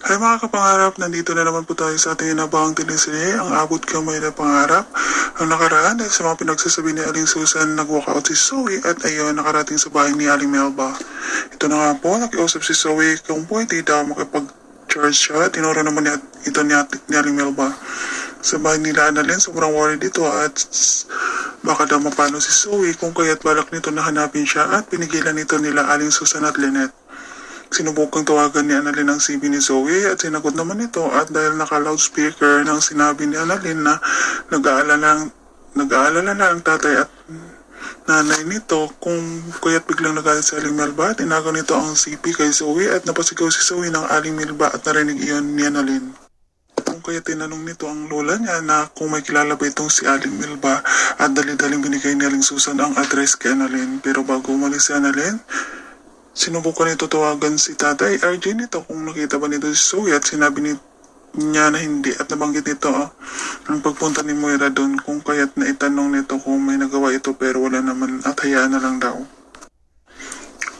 Hi mga kapangarap, nandito na naman po tayo sa ating inabang teleserye, ang Abot Kamay na Pangarap. Ang nakaraan dahil sa mga pinagsasabi ni Aling Susan, nag-walkout si Zoe at ayun, nakarating sa bahay ni Aling Melba. Ito na nga po, nakiusap si Zoe kung pwede daw makipag-charge siya. Tinuro naman ito ni Aling Melba. Sa bahay nila Annalyn, sobrang worried dito at baka daw mapano si Zoe kung kaya't balak nito na hanapin siya at pinigilan nito nila Aling Susan at Lynette. Sinubukang tawagan ni Annalyn ang CB ni Zoe at sinagot naman ito at dahil naka-loudspeaker nang sinabi ni Annalyn na nag-aalala na ang tatay at nanay nito kung kaya't biglang nagalit sa Aling Melba, tinago nito ang CP kay Zoe at napasigaw si Zoe ng Aling Melba at narinig iyon ni Annalyn. Kung kaya tinanong nito ang lola niya na kung may kilala ba itong si Aling Melba at dali-daling binigay ni Aling Susan ang address kay Annalyn. Pero bago umalis si Annalyn, sinubukan nito tawagan si Tatay RJ nito kung nakita ba nito si Zoe at sinabi niya na hindi at nabanggit nito ang pagpunta ni Moira doon kung kaya't naitanong nito kung may nagawa ito pero wala naman at hayaan na lang daw.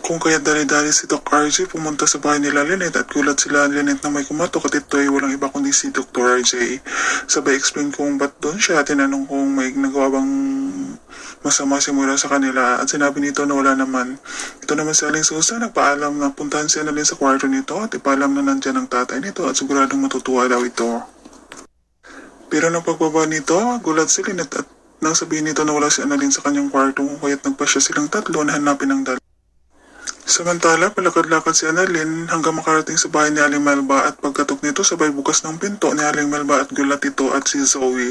Kung kaya dali-dali si Doc RJ pumunta sa bahay nila Lynette at gulat sila Lynette na may kumatok at ito ay walang iba kundi si Dr. RJ. Sabay explain kung ba't doon siya, tinanong kung may nagawa bang masama si Moira sa kanila at sinabi nito na wala naman. Ito naman si Aling Susan nagpaalam na puntahan si Annalyn sa kwarto nito at ipaalam na nandyan ang tatay nito at siguradong matutuwa daw ito. Pero nang pagbaba nito, gulat si Lynette at nang sabihin nito na wala si Annalyn sa kanyang kwarto kung kaya't nagpa siya silang tatlo na hanapin ang dalawa. Samantala, palakad-lakad si Annalyn hanggang makarating sa bahay ni Aling Melba at pagkatok nito sabay bukas ng pinto ni Aling Melba at gulat ito at si Zoe.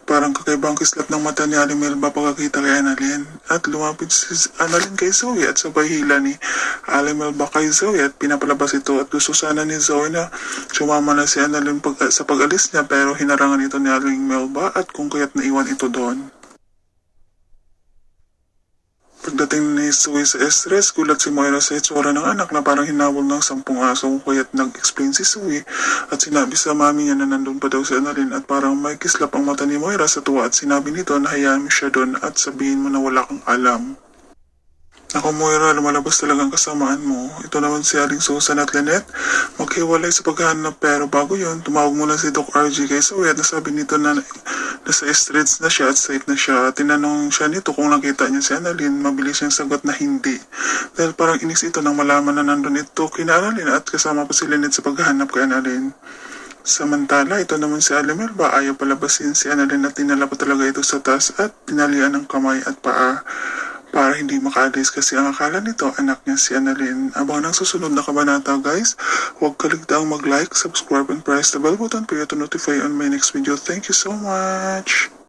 Parang kakaibang kislat ng mata ni Aling Melba pagkakita kay Annalyn at lumapit si Annalyn kay Zoe at sabay hila ni Aling Melba kay Zoe at pinapalabas ito at gusto sana ni Zoe na sumama na si Annalyn sa pag-alis niya pero hinarangan ito ni Aling Melba at kung kaya't naiwan ito doon. Pagdating ni Zoe sa stress, gulat si Moira sa itsura ng anak na parang hinabol ng 10 aso kaya't nag-explain si Zoe at sinabi sa mami niya na nandun pa daw si Annalyn at parang may kislap ang mata ni Moira sa tuwa at sinabi nito na hayaan mo siya doon at sabihin mo na wala kang alam. Ako Moira, lumalabas talagang kasamaan mo. Ito naman si Aling Susan at Lynette. Maghiwalay sa paghahanap pero bago yun, tumawag muna si Doc RJ kay Zoe at nasabi nito na nasa streets na siya at safe na siya. Tinanong siya nito kung nakita niya si Annalyn. Mabilis siyang sagot na hindi. Dahil parang inis ito nang malaman na nandun ito kina Annalyn at kasama pa si Lynette sa paghahanap kay Annalyn. Samantala, ito naman si Aling Melba ayaw palabasin si Annalyn at tinala pa talaga ito sa taas at tinalian ng kamay at paa para hindi makaalis kasi ang akala nito anak niya si Annalyn. Abangan ang susunod na kabanata guys. Huwag kaligtaang mag-like, subscribe and press the bell button para to notify on my next video. Thank you so much!